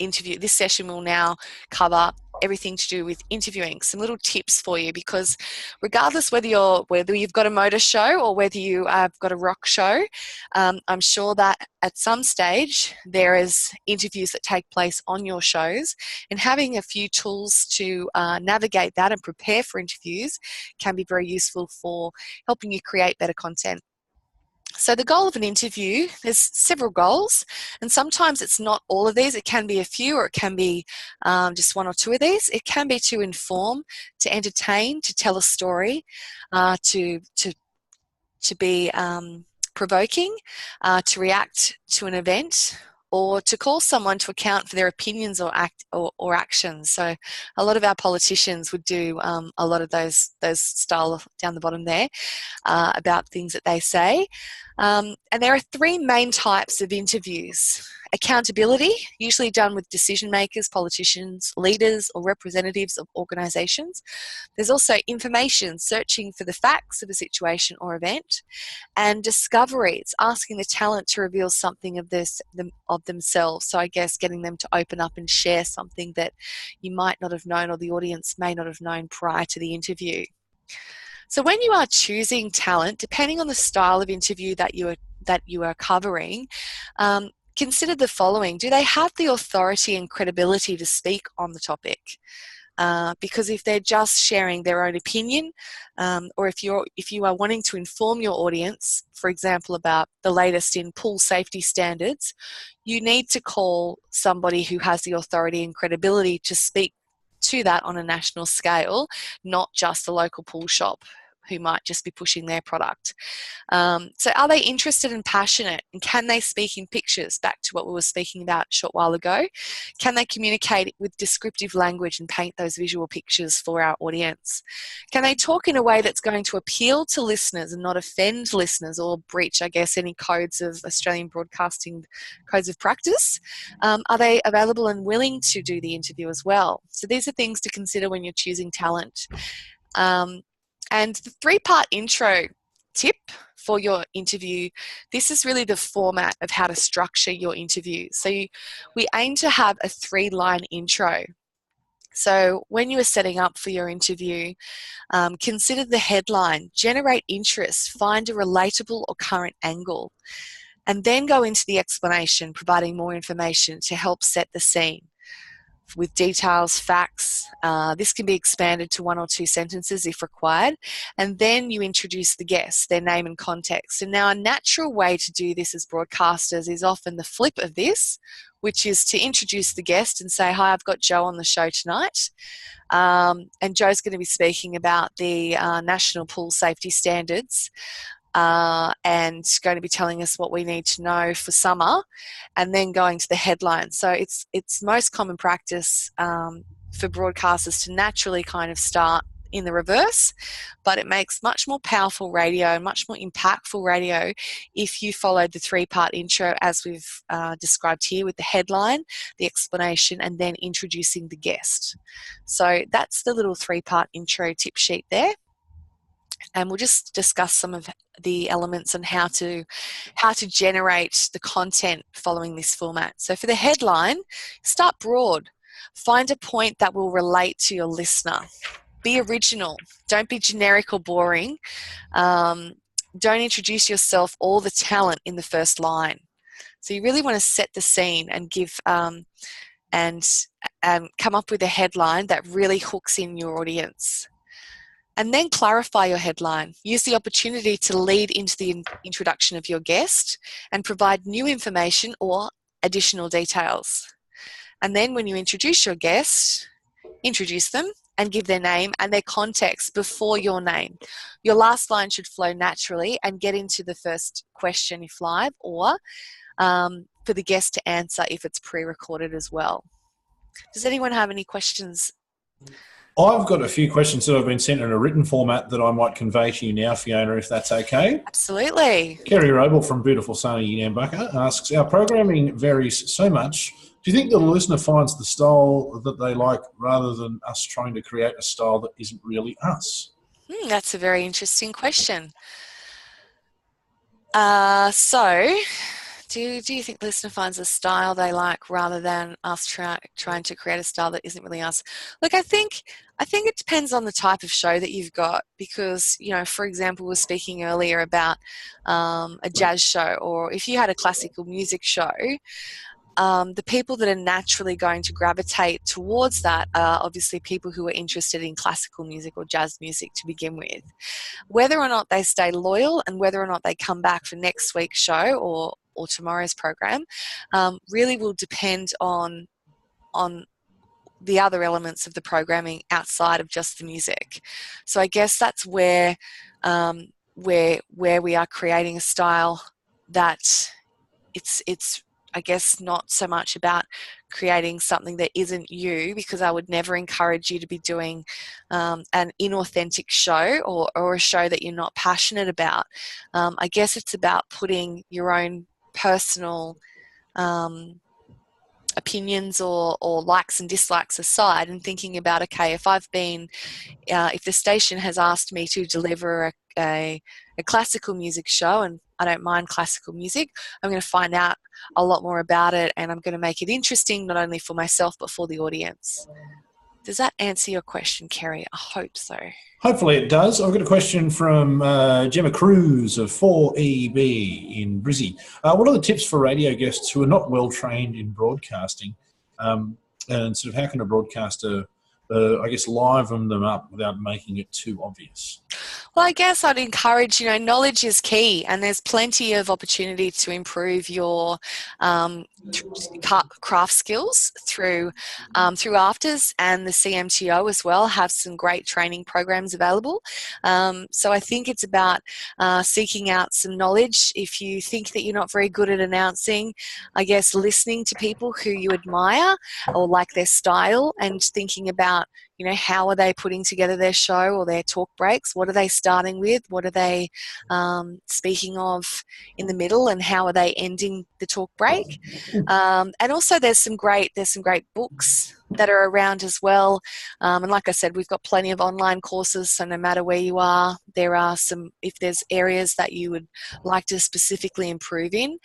interview. This session will now cover everything to do with interviewing. Some little tips for you, because regardless whether you've got a motor show or whether you have got a rock show, I'm sure that at some stage there is interviews that take place on your shows, and having a few tools to navigate that and prepare for interviews can be very useful for helping you create better content. So the goal of an interview, there's several goals, and sometimes it's not all of these. It can be a few, or it can be just 1 or 2 of these. It can be to inform, to entertain, to tell a story, to be provoking, to react to an event, or to call someone to account for their opinions or actions. So a lot of our politicians would do a lot of those style down the bottom there about things that they say. And there are 3 main types of interviews. Accountability, usually done with decision makers, politicians, leaders, or representatives of organisations. There's also information, searching for the facts of a situation or event. And discovery, it's asking the talent to reveal something of themselves. So I guess getting them to open up and share something that you might not have known, or the audience may not have known prior to the interview. So when you are choosing talent, depending on the style of interview that you are covering, consider the following. Do they have the authority and credibility to speak on the topic? Because if they're just sharing their own opinion, or if you are wanting to inform your audience, for example, about the latest in pool safety standards, you need to call somebody who has the authority and credibility to speak to that on a national scale, not just a local pool shop who might just be pushing their product. So are they interested and passionate, and can they speak in pictures, back to what we were speaking about a short while ago? Can they communicate with descriptive language and paint those visual pictures for our audience? Can they talk in a way that's going to appeal to listeners and not offend listeners or breach, I guess, any codes of Australian broadcasting codes of practice? Are they available and willing to do the interview as well? So these are things to consider when you're choosing talent. And the 3-part intro tip for your interview, this is really the format of how to structure your interview. So we aim to have a 3-line intro. So when you are setting up for your interview, consider the headline, generate interest, find a relatable or current angle. and then go into the explanation, providing more information to help set the scene with details, facts. This can be expanded to 1 or 2 sentences if required. And then you introduce the guest, their name and context. And now a natural way to do this as broadcasters is often the flip of this, which is to introduce the guest and say, hi, I've got Joe on the show tonight. And Joe's going to be speaking about the National Pool Safety Standards. And going to be telling us what we need to know for summer, and then going to the headline. So it's most common practice for broadcasters to naturally kind of start in the reverse, but it makes much more powerful radio, much more impactful radio if you followed the 3-part intro as we've described here, with the headline, the explanation, and then introducing the guest. So that's the little 3-part intro tip sheet there. And we'll just discuss some of the elements on how to generate the content following this format. So for the headline, start broad. Find a point that will relate to your listener. Be original. Don't be generic or boring. Don't introduce yourself all the talent in the first line. So you really want to set the scene and give and come up with a headline that really hooks in your audience. And then clarify your headline. Use the opportunity to lead into the introduction of your guest and provide new information or additional details. And then when you introduce your guest, introduce them and give their name and their context before your name. Your last line should flow naturally and get into the first question if live, or for the guest to answer if it's pre-recorded as well. Does anyone have any questions? I've got a few questions that have been sent in a written format that I might convey to you now, Fiona, if that's okay. Absolutely. Kerry Roble from beautiful sunny Nambucca asks, our programming varies so much. Do you think the listener finds the style that they like rather than us trying to create a style that isn't really us? That's a very interesting question. Do you think the listener finds a style they like rather than us trying to create a style that isn't really us? Look, I think it depends on the type of show that you've got, because, you know, for example, we were speaking earlier about a jazz show, or if you had a classical music show, the people that are naturally going to gravitate towards that are obviously people who are interested in classical music or jazz music to begin with. Whether or not they stay loyal and whether or not they come back for next week's show or tomorrow's program really will depend on the other elements of the programming outside of just the music. So I guess that's where we are creating a style that it's I guess not so much about creating something that isn't you, because I would never encourage you to be doing an inauthentic show or a show that you're not passionate about. I guess it's about putting your own personal opinions or likes and dislikes aside and thinking about, okay, if the station has asked me to deliver a classical music show and I don't mind classical music, I'm going to find out a lot more about it, and I'm going to make it interesting not only for myself but for the audience. Does that answer your question, Kerry? I hope so. Hopefully it does. I've got a question from Gemma Cruz of 4EB in Brizzy. What are the tips for radio guests who are not well trained in broadcasting? And sort of how can a broadcaster, I guess, liven them up without making it too obvious? Well, I guess I'd encourage, knowledge is key, and there's plenty of opportunity to improve your craft skills through AFTRS, and the CMTO as well have some great training programs available. So I think it's about seeking out some knowledge. If you think that you're not very good at announcing, I guess listening to people who you admire or like their style and thinking about, how are they putting together their show or their talk breaks? What are they starting with? What are they speaking of in the middle, and how are they ending the talk break? And also, there's some great books that are around as well. And like I said, we've got plenty of online courses, so no matter where you are, there are some, if there's areas that you would like to specifically improve in,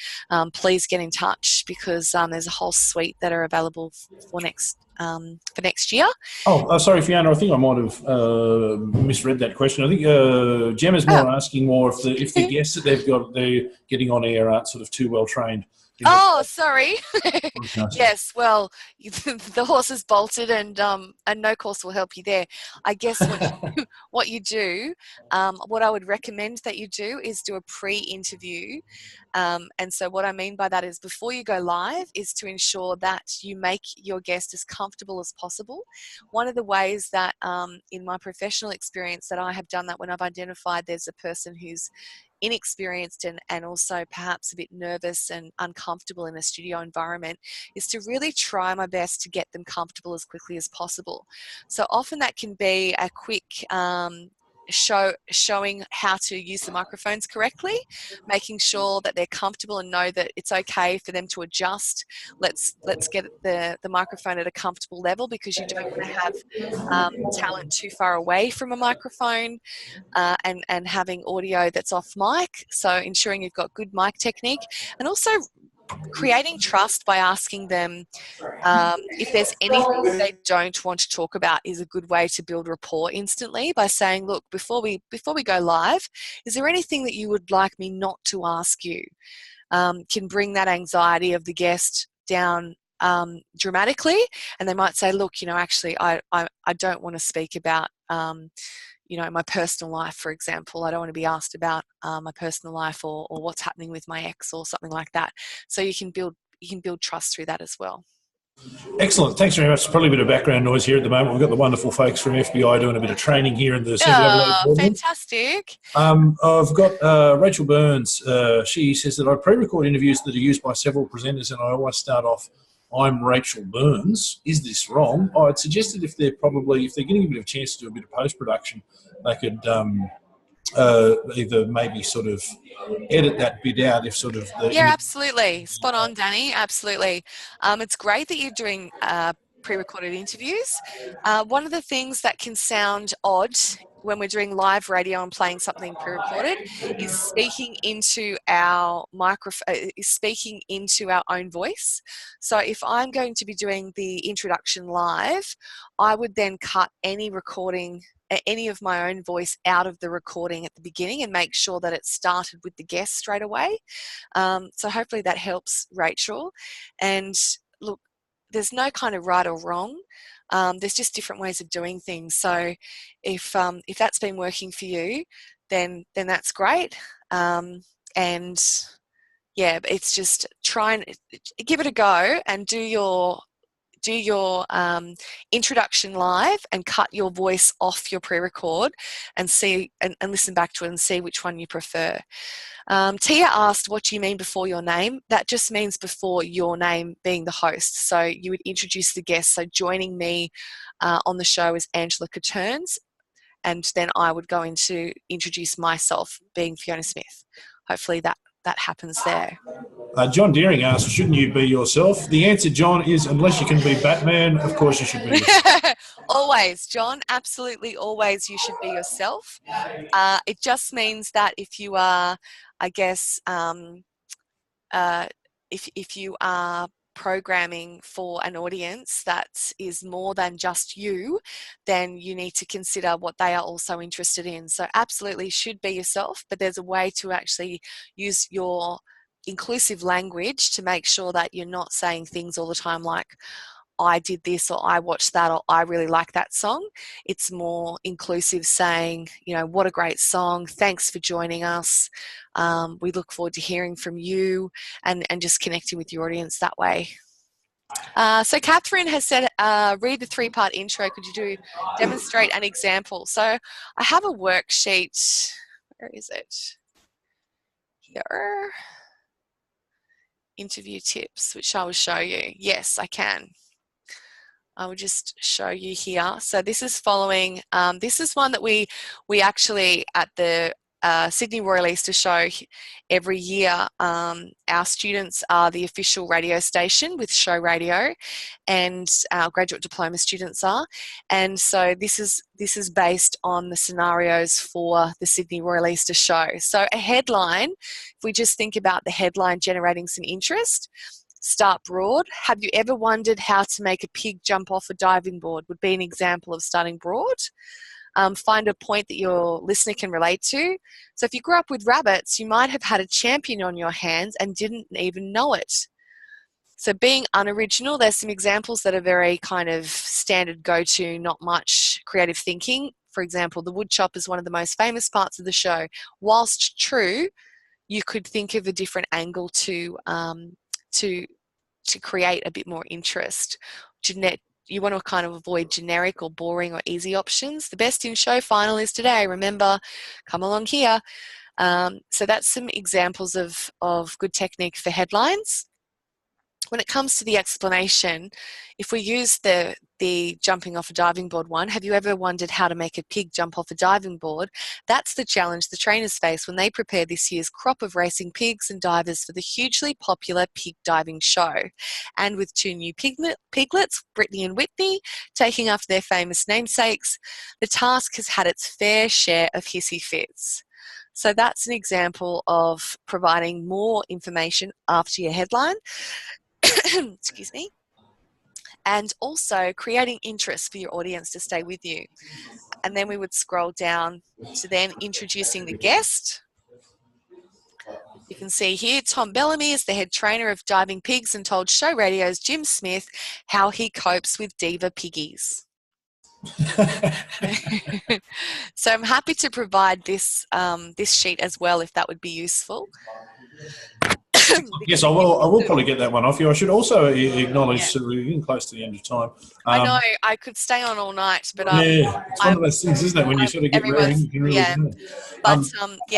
please get in touch, because there's a whole suite that are available for next year. Oh, sorry, Fiona. I think I might have misread that question. I think Gemma's more asking more if the guests that they're getting on air aren't sort of too well trained. Oh, sorry. Yes, well, the horse is bolted, and no course will help you there. I guess what you do, what I would recommend that you do is do a pre-interview. And so what I mean by that is, before you go live, is to ensure that you make your guest as comfortable as possible. One of the ways that in my professional experience that I have done that, when I've identified there's a person who's inexperienced and also perhaps a bit nervous and uncomfortable in a studio environment, is to really try my best to get them comfortable as quickly as possible. So often that can be a quick showing how to use the microphones correctly, making sure that they're comfortable and know that it's okay for them to adjust. Let's get the microphone at a comfortable level, because you don't want to have talent too far away from a microphone, and having audio that's off mic. So ensuring you've got good mic technique, and also creating trust by asking them if there's anything they don't want to talk about, is a good way to build rapport instantly, by saying, look, before we go live, is there anything that you would like me not to ask you? Can bring that anxiety of the guest down dramatically, and they might say, look, actually I don't want to speak about my personal life, for example. I don't want to be asked about my personal life or what's happening with my ex or something like that. So you can build trust through that as well. Excellent. Thanks very much. There's probably a bit of background noise here at the moment. We've got the wonderful folks from FBI doing a bit of training here in the CBAA. Oh, fantastic. I've got Rachel Burns. She says that I pre-record interviews that are used by several presenters, and I always start off, I'm Rachel Burns. Is this wrong? I'd suggested if they're getting a bit of a chance to do a bit of post-production, they could either maybe sort of edit that bit out if sort of... Absolutely. Spot on, Danny. Absolutely. It's great that you're doing pre-recorded interviews. One of the things that can sound odd when we're doing live radio and playing something pre-recorded is speaking into our speaking into our own voice. So if I'm going to be doing the introduction live, I would then cut any of my own voice out of the recording at the beginning and make sure that it started with the guest straight away. So hopefully that helps, Rachel. And look, there's no kind of right or wrong. There's just different ways of doing things. So if that's been working for you, then that's great. And yeah, it's just try and give it a go and do your introduction live and cut your voice off your pre-record and see and listen back to it and see which one you prefer. Tia asked, what do you mean before your name? That just means before your name being the host. So you would introduce the guest. So joining me on the show is Angela Caterns, and then I would go into introduce myself being Fyona Smith. Hopefully that happens there. John Deering asked, shouldn't you be yourself? The answer, John, is unless you can be Batman, of course you should be yourself. Always, John, absolutely always you should be yourself. It just means that if you are, I guess, if you are programming for an audience that is more than just you, then you need to consider what they are also interested in. So absolutely should be yourself, but there's a way to actually use your inclusive language to make sure that you're not saying things all the time like, I did this or I watched that or I really like that song. It's more inclusive, saying, what a great song. Thanks for joining us. We look forward to hearing from you and just connecting with your audience that way. So Catherine has said, read the 3-part intro. Could you demonstrate an example? So I have a worksheet. Where is it? Here. Interview tips, which I will show you. Yes, I can. I will just show you here. So this is following, this is one that we actually at the Sydney Royal Easter Show every year, our students are the official radio station with show radio, and our graduate diploma students are. And so this is based on the scenarios for the Sydney Royal Easter Show. So a headline, if we just think about the headline generating some interest, start broad. Have you ever wondered how to make a pig jump off a diving board? Would be an example of starting broad. Find a point that your listener can relate to. So if you grew up with rabbits, you might have had a champion on your hands and didn't even know it. So being unoriginal, there's some examples that are very kind of standard go-to, not much creative thinking. For example, the woodchop is one of the most famous parts of the show. Whilst true, you could think of a different angle to create a bit more interest. You want to kind of avoid generic or boring or easy options. The best in show final is today. Remember, come along here. So that's some examples of good technique for headlines. When it comes to the explanation, if we use the jumping off a diving board one, have you ever wondered how to make a pig jump off a diving board? That's the challenge the trainers face when they prepare this year's crop of racing pigs and divers for the hugely popular pig diving show. And with 2 new piglets, Brittany and Whitney, taking after their famous namesakes, the task has had its fair share of hissy fits. So that's an example of providing more information after your headline. Excuse me. And also creating interest for your audience to stay with you. And then we would scroll down to then introducing the guest. You can see here, Tom Bellamy is the head trainer of Diving Pigs and told Show Radio's Jim Smith how he copes with diva piggies. So I'm happy to provide this sheet as well if that would be useful. Yes, I will probably get that one off you. I should also acknowledge we're getting close to the end of time. I know I could stay on all night, but it's one of those things, isn't it? When you sort of get ready, you can really do it. But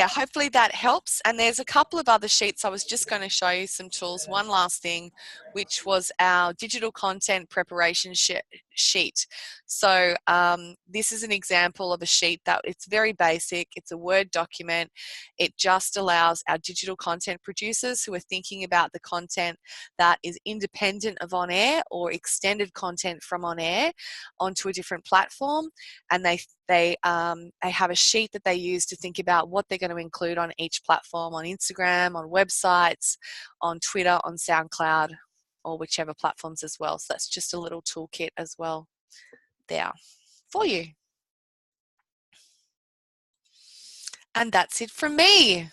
hopefully that helps. And there's a couple of other sheets. I was just going to show you some tools. One last thing, which was our digital content preparation sheet. So this is an example of a sheet that it's very basic. It's a Word document. It just allows our digital content producers who are thinking about the content that is independent of on air or extended content from on air onto a different platform, and they have a sheet that they use to think about what they're going to include on each platform, on Instagram, on websites, on Twitter, on SoundCloud, or whichever platforms as well. So that's just a little toolkit as well there for you. And that's it from me.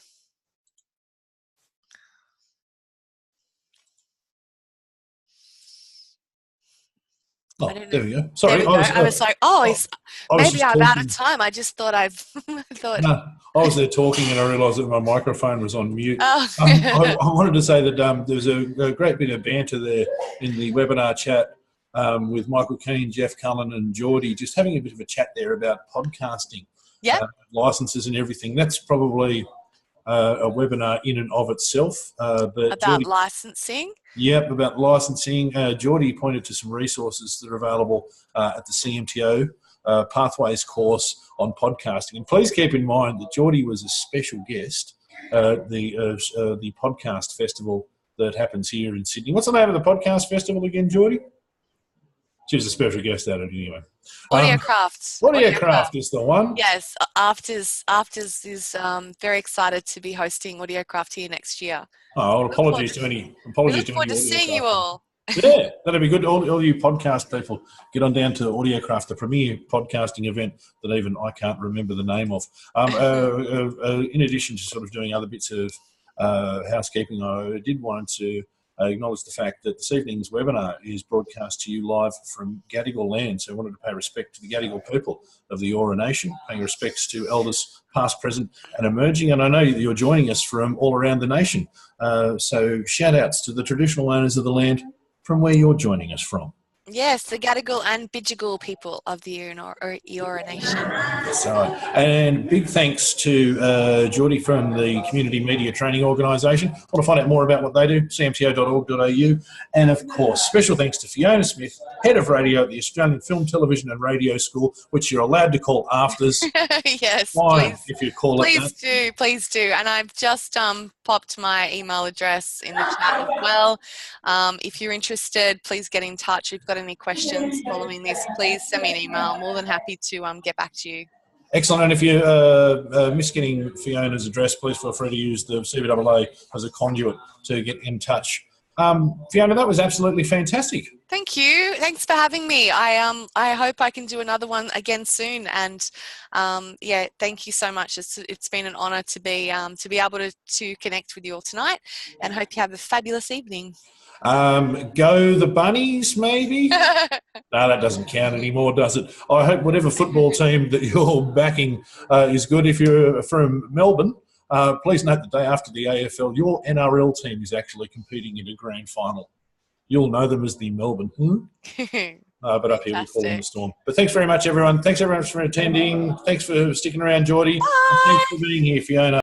Oh, there we go. Sorry, I was like, maybe I'm out of time. I just thought I was there talking and I realised that my microphone was on mute. Oh. I wanted to say that there was a great bit of banter there in the webinar chat with Michael Keane, Jeff Cullen and Geordie, just having a bit of a chat there about podcasting, licenses and everything. That's probably a webinar in and of itself. But about Geordie, licensing? Yep, about licensing. Geordie pointed to some resources that are available at the CMTO Pathways course on podcasting. And please keep in mind that Geordie was a special guest at the podcast festival that happens here in Sydney. What's the name of the podcast festival again, Geordie? She was a special guest at it anyway. Audiocraft. Audiocraft is the one. Yes, AFTRS is very excited to be hosting Audiocraft here next year. Oh, well, apologies to any. We look forward to seeing you all. Yeah, that'd be good. All you podcast people, get on down to Audiocraft, the premier podcasting event that even I can't remember the name of. In addition to sort of doing other bits of housekeeping, I did want to acknowledge the fact that this evening's webinar is broadcast to you live from Gadigal land. So I wanted to pay respect to the Gadigal people of the Eora Nation, paying respects to elders past, present and emerging. And I know that you're joining us from all around the nation. So shout outs to the traditional owners of the land from where you're joining us from. Yes, the Gadigal and Bidjigal people of the Eora Nation. So, and big thanks to Geordie from the Community Media Training Organisation. Want to find out more about what they do, cmto.org.au. And of course, special thanks to Fyona Smith, Head of Radio at the Australian Film, Television and Radio School, which you're allowed to call AFTRS. Yes, Why, please. if you call it that. Please do. And I've just popped my email address in the chat as well. If you're interested, please get in touch. If you've got any questions following this, please send me an email. I'm more than happy to get back to you. Excellent. And if you miss getting Fiona's address, please feel free to use the CBAA as a conduit to get in touch. Fyona, that was absolutely fantastic. Thank you. Thanks for having me. I hope I can do another one again soon. And yeah, thank you so much. It's been an honour to be able to connect with you all tonight, and hope you have a fabulous evening. Go the Bunnies, maybe? No, that doesn't count anymore, does it? I hope whatever football team that you're backing is good. If you're from Melbourne, please note the day after the AFL, your NRL team is actually competing in a grand final. You'll know them as the Melbourne. But up here we call them the Storm. But thanks very much, everyone. Thanks, everyone, for attending. Thanks for sticking around, Geordie. And thanks for being here, Fyona.